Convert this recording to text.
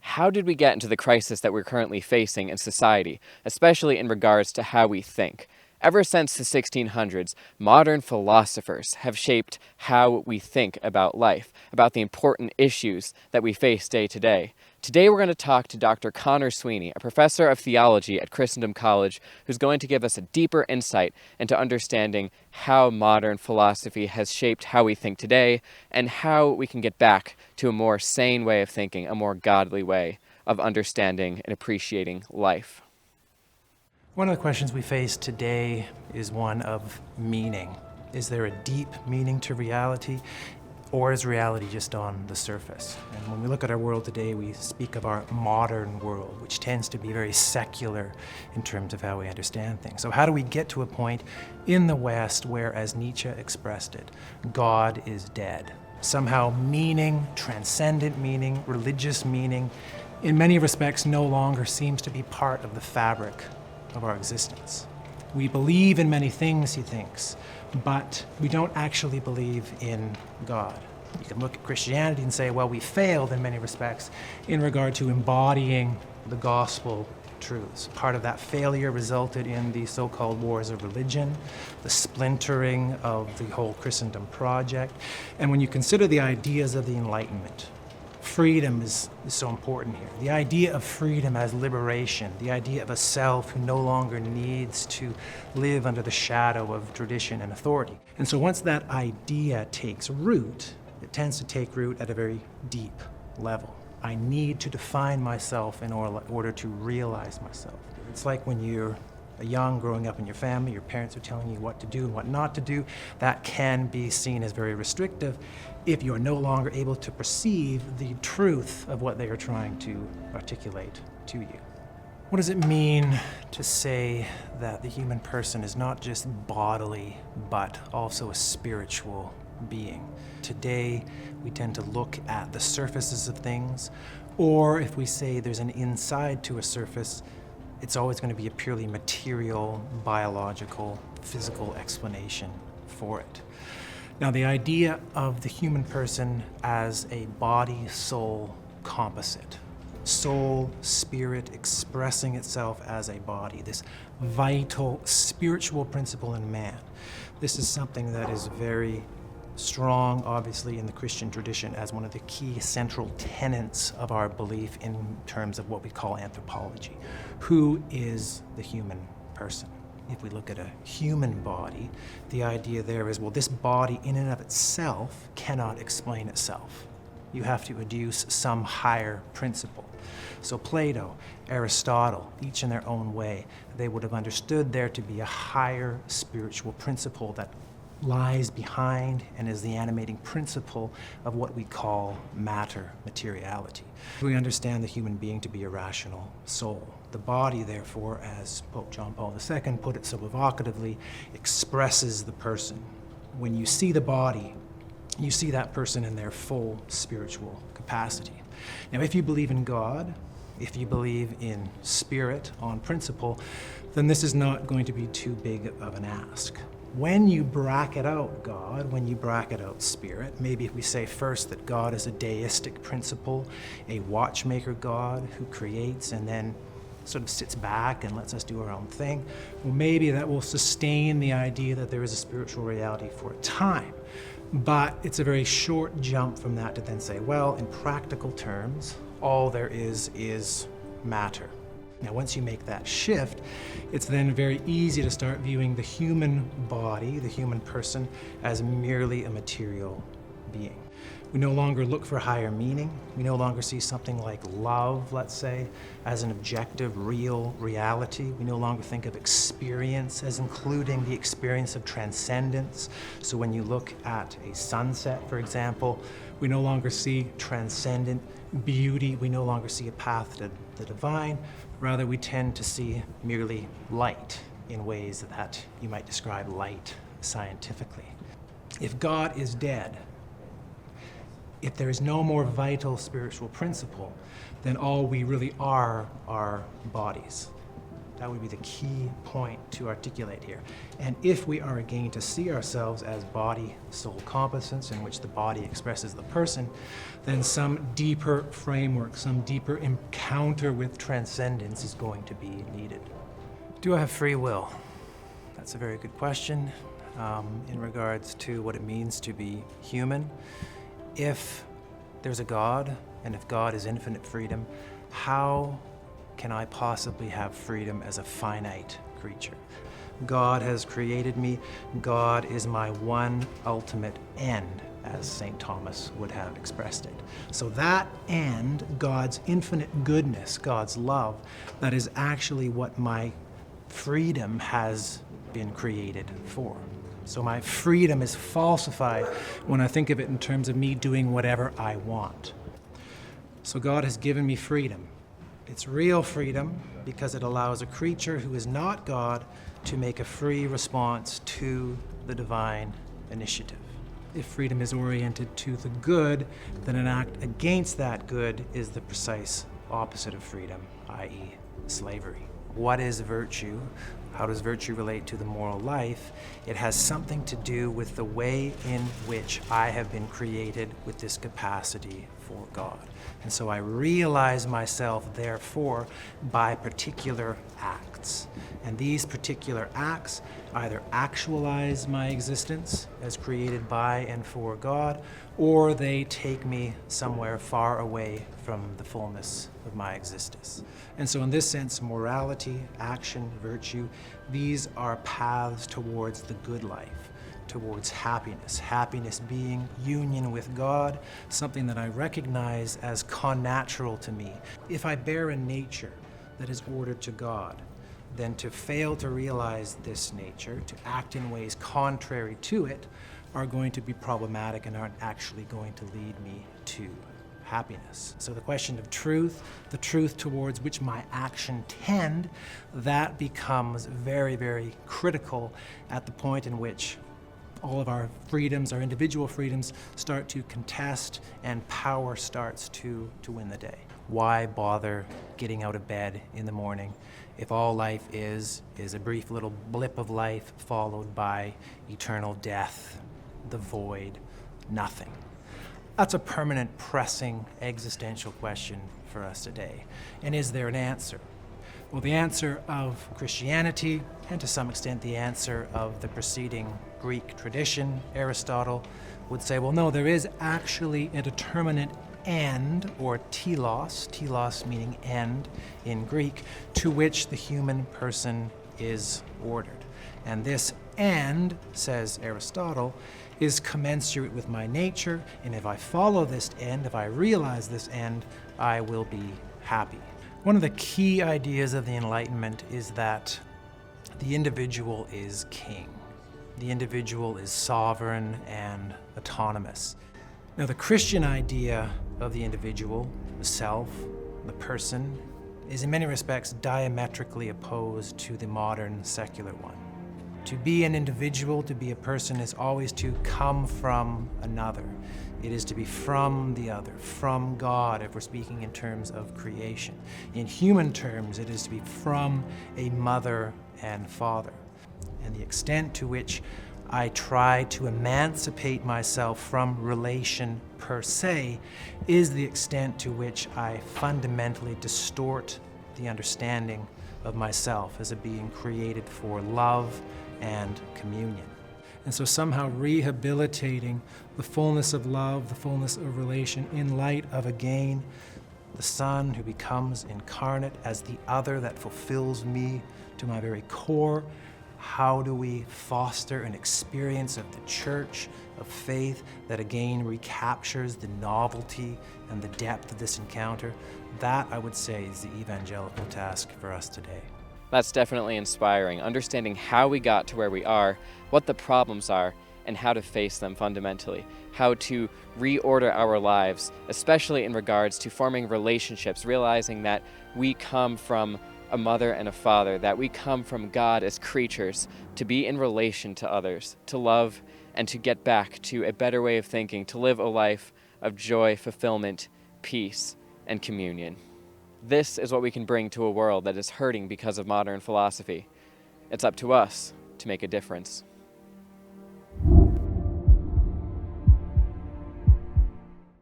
how did we get into the crisis that we're currently facing in society, especially in regards to how we think? Ever since the 1600s, modern philosophers have shaped how we think about life, about the important issues that we face day to day. Today we're going to talk to Dr. Conor Sweeney, a professor of theology at Christendom College, who's going to give us a deeper insight into understanding how modern philosophy has shaped how we think today and how we can get back to a more sane way of thinking, a more godly way of understanding and appreciating life. One of the questions we face today is one of meaning. Is there a deep meaning to reality, or is reality just on the surface? And when we look at our world today, we speak of our modern world, which tends to be very secular in terms of how we understand things. So how do we get to a point in the West where, as Nietzsche expressed it, God is dead? Somehow meaning, transcendent meaning, religious meaning, in many respects no longer seems to be part of the fabric of our existence. We believe in many things, he thinks, but we don't actually believe in God. You can look at Christianity and say, well, we failed in many respects in regard to embodying the gospel truths. Part of that failure resulted in the so-called wars of religion, the splintering of the whole Christendom project. And when you consider the ideas of the Enlightenment, freedom is so important here. The idea of freedom as liberation, the idea of a self who no longer needs to live under the shadow of tradition and authority. And so once that idea takes root, it tends to take root at a very deep level. I need to define myself in order to realize myself. It's like when you're young, growing up in your family, your parents are telling you what to do and what not to do. That can be seen as very restrictive if you are no longer able to perceive the truth of what they are trying to articulate to you. What does it mean to say that the human person is not just bodily, but also a spiritual being? Today, we tend to look at the surfaces of things, or if we say there's an inside to a surface, it's always going to be a purely material, biological, physical explanation for it. Now, the idea of the human person as a body-soul composite, soul, spirit expressing itself as a body, this vital spiritual principle in man. This is something that is very strong, obviously, in the Christian tradition as one of the key central tenets of our belief in terms of what we call anthropology. Who is the human person? If we look at a human body, the idea there is, well, this body in and of itself cannot explain itself. You have to adduce some higher principle. So Plato, Aristotle, each in their own way, they would have understood there to be a higher spiritual principle that lies behind and is the animating principle of what we call matter, materiality. We understand the human being to be a rational soul. The body, therefore, as Pope John Paul II put it so evocatively, expresses the person. When you see the body, you see that person in their full spiritual capacity. Now, if you believe in God, if you believe in spirit on principle, then this is not going to be too big of an ask. When you bracket out God, when you bracket out spirit, maybe if we say first that God is a deistic principle, a watchmaker God who creates and then sort of sits back and lets us do our own thing, well, maybe that will sustain the idea that there is a spiritual reality for a time. But it's a very short jump from that to then say, well, in practical terms, all there is matter. Now, once you make that shift, it's then very easy to start viewing the human body, the human person, as merely a material being. We no longer look for higher meaning. We no longer see something like love, let's say, as an objective, real reality. We no longer think of experience as including the experience of transcendence. So when you look at a sunset, for example, we no longer see transcendent beauty. We no longer see a path to the divine. Rather, we tend to see merely light in ways that you might describe light scientifically. If God is dead, if there is no more vital spiritual principle, then all we really are bodies. That would be the key point to articulate here. And if we are again to see ourselves as body-soul composite, in which the body expresses the person, then some deeper framework, some deeper encounter with transcendence is going to be needed. Do I have free will? That's a very good question in regards to what it means to be human. If there's a God, and if God is infinite freedom, how can I possibly have freedom as a finite creature? God has created me. God is my one ultimate end, as St. Thomas would have expressed it. So that end, God's infinite goodness, God's love, that is actually what my freedom has been created for. So my freedom is falsified when I think of it in terms of me doing whatever I want. So God has given me freedom. It's real freedom because it allows a creature who is not God to make a free response to the divine initiative. If freedom is oriented to the good, then an act against that good is the precise opposite of freedom, i.e., slavery. What is virtue? How does virtue relate to the moral life? It has something to do with the way in which I have been created with this capacity for God. And so I realize myself, therefore, by particular acts. And these particular acts either actualize my existence as created by and for God, or they take me somewhere far away from the fullness of my existence. And so in this sense, morality, action, virtue, these are paths towards the good life, towards happiness. Happiness being union with God, something that I recognize as connatural to me. If I bear a nature that is ordered to God, then to fail to realize this nature, to act in ways contrary to it, are going to be problematic and aren't actually going to lead me to happiness. So the question of truth, the truth towards which my action tend, that becomes very, very critical at the point in which all of our freedoms, our individual freedoms, start to contest and power starts to win the day. Why bother getting out of bed in the morning if all life is a brief little blip of life followed by eternal death, the void, nothing? That's a permanent, pressing, existential question for us today. And is there an answer? Well, the answer of Christianity, and to some extent the answer of the preceding Greek tradition, Aristotle, would say, well, no, there is actually a determinate end, or telos meaning end in Greek, to which the human person is ordered. And this end, says Aristotle, is commensurate with my nature, and if I follow this end, if I realize this end, I will be happy. One of the key ideas of the Enlightenment is that the individual is king. The individual is sovereign and autonomous. Now, the Christian idea of the individual, the self, the person, is in many respects diametrically opposed to the modern secular one. To be an individual, to be a person, is always to come from another. It is to be from the other, from God, if we're speaking in terms of creation. In human terms, it is to be from a mother and father. And the extent to which I try to emancipate myself from relation per se is the extent to which I fundamentally distort the understanding of myself as a being created for love and communion. And so somehow rehabilitating the fullness of love, the fullness of relation in light of, again, the Son who becomes incarnate as the other that fulfills me to my very core. How do we foster an experience of the church, of faith, that again recaptures the novelty and the depth of this encounter? That, I would say, is the evangelical task for us today. That's definitely inspiring, understanding how we got to where we are, what the problems are, and how to face them fundamentally, how to reorder our lives, especially in regards to forming relationships, realizing that we come from a mother and a father, that we come from God as creatures to be in relation to others, to love, and to get back to a better way of thinking, to live a life of joy, fulfillment, peace, and communion. This is what we can bring to a world that is hurting because of modern philosophy. It's up to us to make a difference.